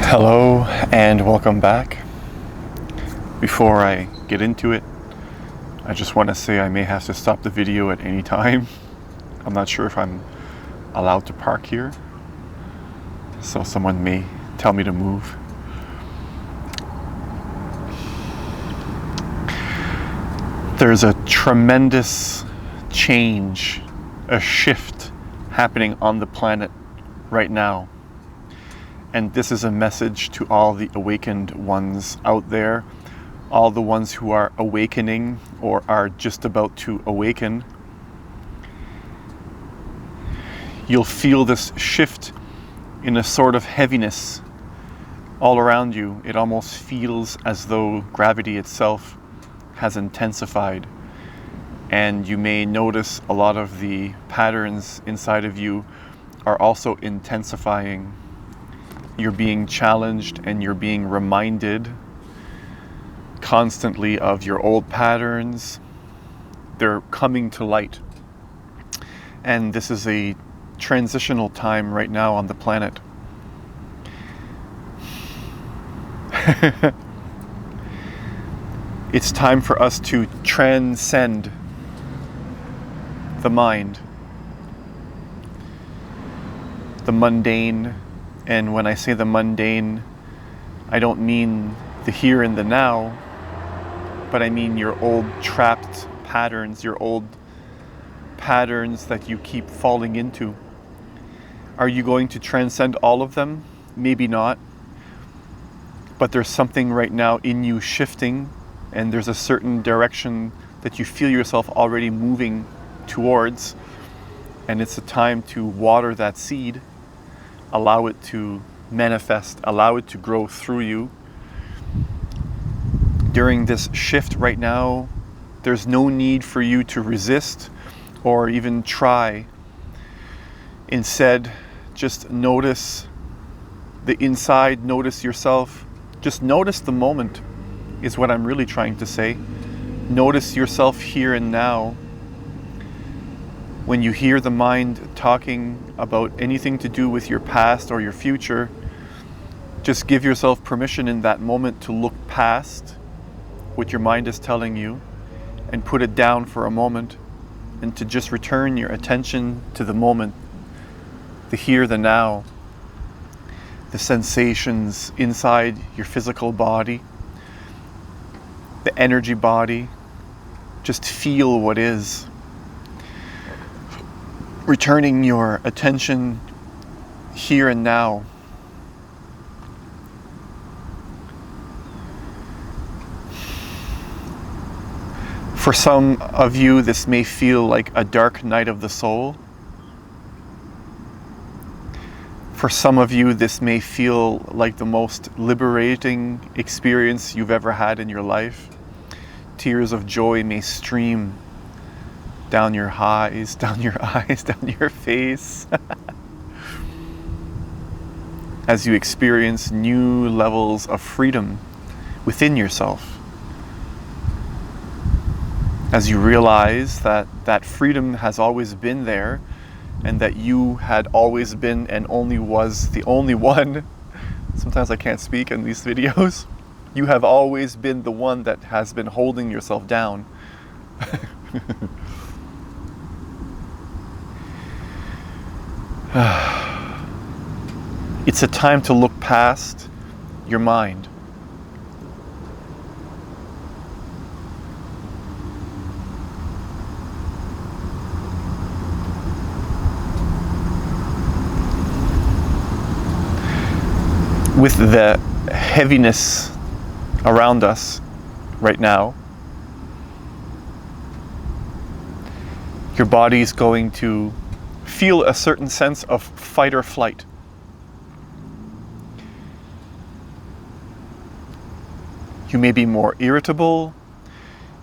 Hello and welcome back. Before I get into it, I just want to say I may have to stop the video at any time. I'm not sure if I'm allowed to park here, so someone may tell me to move. There's a tremendous change, a shift happening on the planet right now. And this is a message to all the awakened ones out there, all the ones who are awakening or are just about to awaken. You'll feel this shift in a sort of heaviness all around you. It almost feels as though gravity itself has intensified. And you may notice a lot of the patterns inside of you are also intensifying. You're being challenged and you're being reminded constantly of your old patterns. They're coming to light. And this is a transitional time right now on the planet. It's time for us to transcend the mind, the mundane. And when I say the mundane, I don't mean the here and the now, but I mean your old trapped patterns, your old patterns that you keep falling into. Are you going to transcend all of them? Maybe not. But there's something right now in you shifting, and there's a certain direction that you feel yourself already moving towards, and it's a time to water that seed. Allow it to manifest, allow it to grow through you. During this shift right now, there's no need for you to resist or even try. Instead, just notice the inside, notice yourself. Just notice the moment is what I'm really trying to say. Notice yourself here and now. When you hear the mind talking about anything to do with your past or your future, just give yourself permission in that moment to look past what your mind is telling you and put it down for a moment, and to just return your attention to the moment, the here, the now, the sensations inside your physical body, the energy body. Just feel what is. Returning your attention here and now. For some of you, this may feel like a dark night of the soul. For some of you, this may feel like the most liberating experience you've ever had in your life. Tears of joy may stream down your eyes, down your eyes, down your face as you experience new levels of freedom within yourself. As you realize that that freedom has always been there, and that you had always been and only was the only one. Sometimes I can't speak in these videos. You have always been the one that has been holding yourself down. It's a time to look past your mind. With the heaviness around us right now, your body is going to feel a certain sense of fight or flight. You may be more irritable.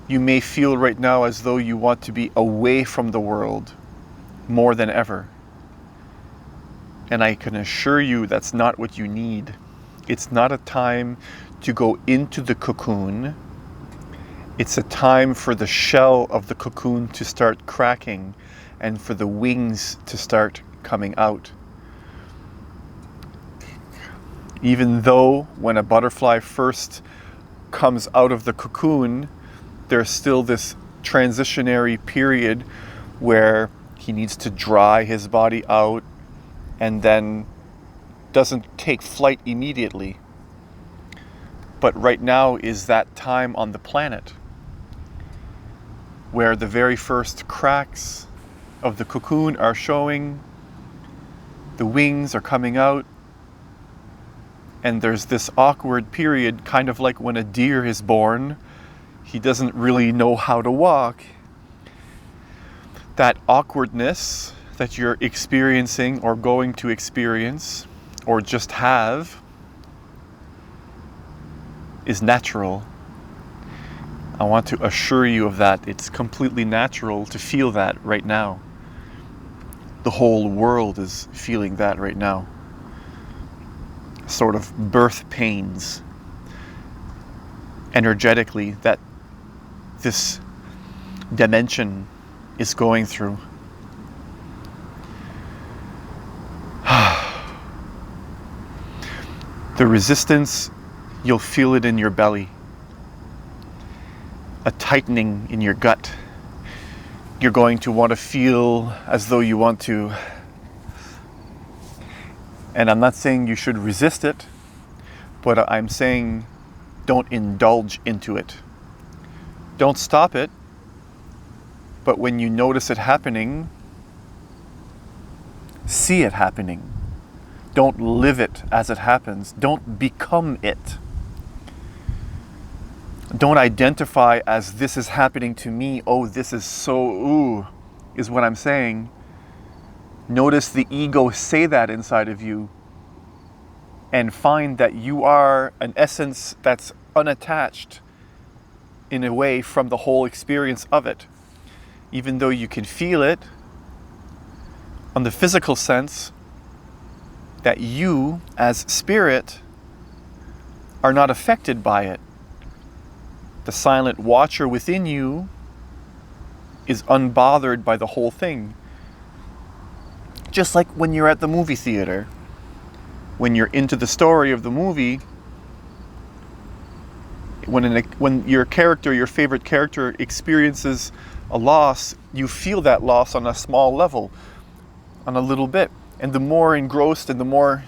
You may feel right now as though you want to be away from the world more than ever. And I can assure you that's not what you need. It's not a time to go into the cocoon. It's a time for the shell of the cocoon to start cracking and for the wings to start coming out. Even though when a butterfly first comes out of the cocoon, there's still this transitionary period where he needs to dry his body out and then doesn't take flight immediately. But right now is that time on the planet where the very first cracks of the cocoon are showing, the wings are coming out, and there's this awkward period, kind of like when a deer is born. He doesn't really know how to walk. That awkwardness that you're experiencing or going to experience or just have is natural. I want to assure you of that. It's completely natural to feel that right now. The whole world is feeling that right now. Sort of birth pains energetically that this dimension is going through. The resistance, you'll feel it in your belly. A tightening in your gut. You're going to want to feel as though you want to. And I'm not saying you should resist it, but I'm saying don't indulge into it. Don't stop it, but when you notice it happening, see it happening. Don't live it as it happens. Don't become it. Don't identify as this is happening to me. Oh, this is so, ooh, is what I'm saying. Notice the ego say that inside of you and find that you are an essence that's unattached in a way from the whole experience of it. Even though you can feel it on the physical sense, that you as spirit are not affected by it. The silent watcher within you is unbothered by the whole thing. Just like when you're at the movie theater, when you're into the story of the movie, when your favorite character experiences a loss, you feel that loss on a small level, on a little bit. And the more engrossed and the more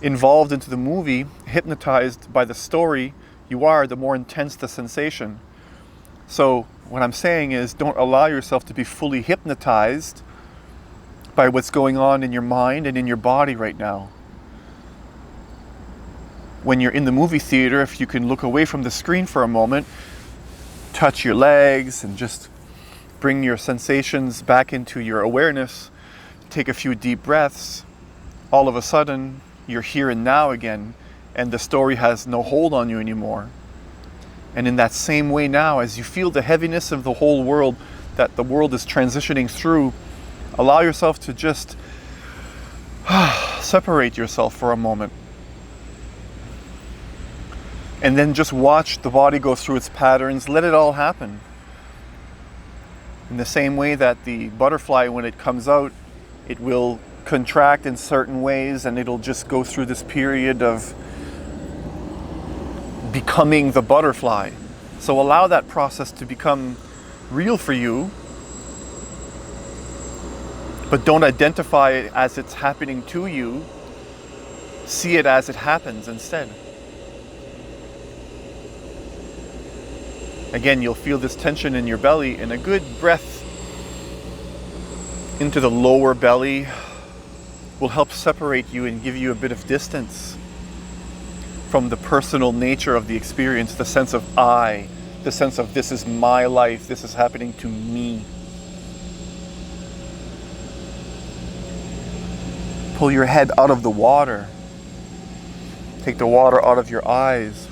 involved into the movie, hypnotized by the story you are, the more intense the sensation. So what I'm saying is, don't allow yourself to be fully hypnotized by what's going on in your mind and in your body right now. When you're in the movie theater, if you can look away from the screen for a moment, touch your legs and just bring your sensations back into your awareness, take a few deep breaths, all of a sudden you're here and now again, and the story has no hold on you anymore. And in that same way now, as you feel the heaviness of the whole world, that the world is transitioning through, allow yourself to just separate yourself for a moment. And then just watch the body go through its patterns. Let it all happen. In the same way that the butterfly, when it comes out, it will contract in certain ways and it'll just go through this period of becoming the butterfly. So allow that process to become real for you, but don't identify it as it's happening to you. See it as it happens instead. Again, you'll feel this tension in your belly, and a good breath into the lower belly will help separate you and give you a bit of distance from the personal nature of the experience, the sense of I, the sense of this is my life, this is happening to me. Pull your head out of the water. Take the water out of your eyes.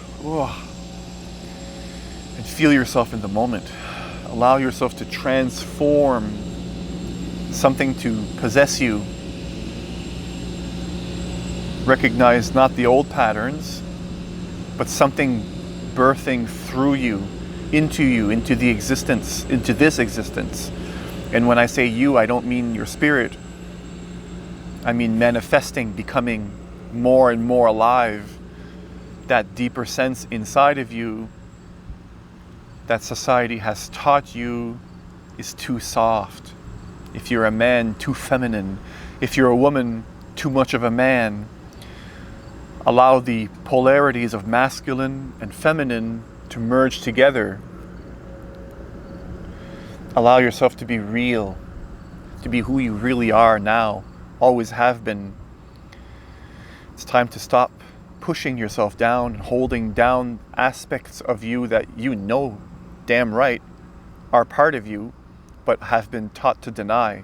And feel yourself in the moment. Allow yourself to transform something to possess you. Recognize not the old patterns, but something birthing through you, into the existence, into this existence. And when I say you, I don't mean your spirit. I mean manifesting, becoming more and more alive, that deeper sense inside of you that society has taught you is too soft. If you're a man, too feminine. If you're a woman, too much of a man. Allow the polarities of masculine and feminine to merge together. Allow yourself to be real, to be who you really are now, always have been. It's time to stop pushing yourself down, holding down aspects of you that you know damn right are part of you, but have been taught to deny.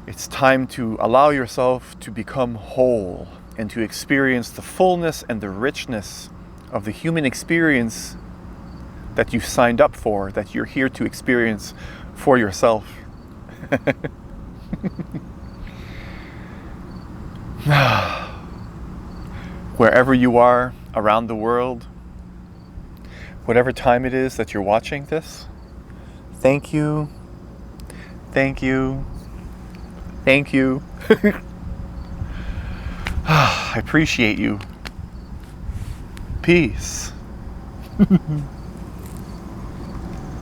It's time to allow yourself to become whole and to experience the fullness and the richness of the human experience that you signed up for, that you're here to experience for yourself. Wherever you are around the world, whatever time it is that you're watching this, thank you, thank you, thank you. I appreciate you. Peace.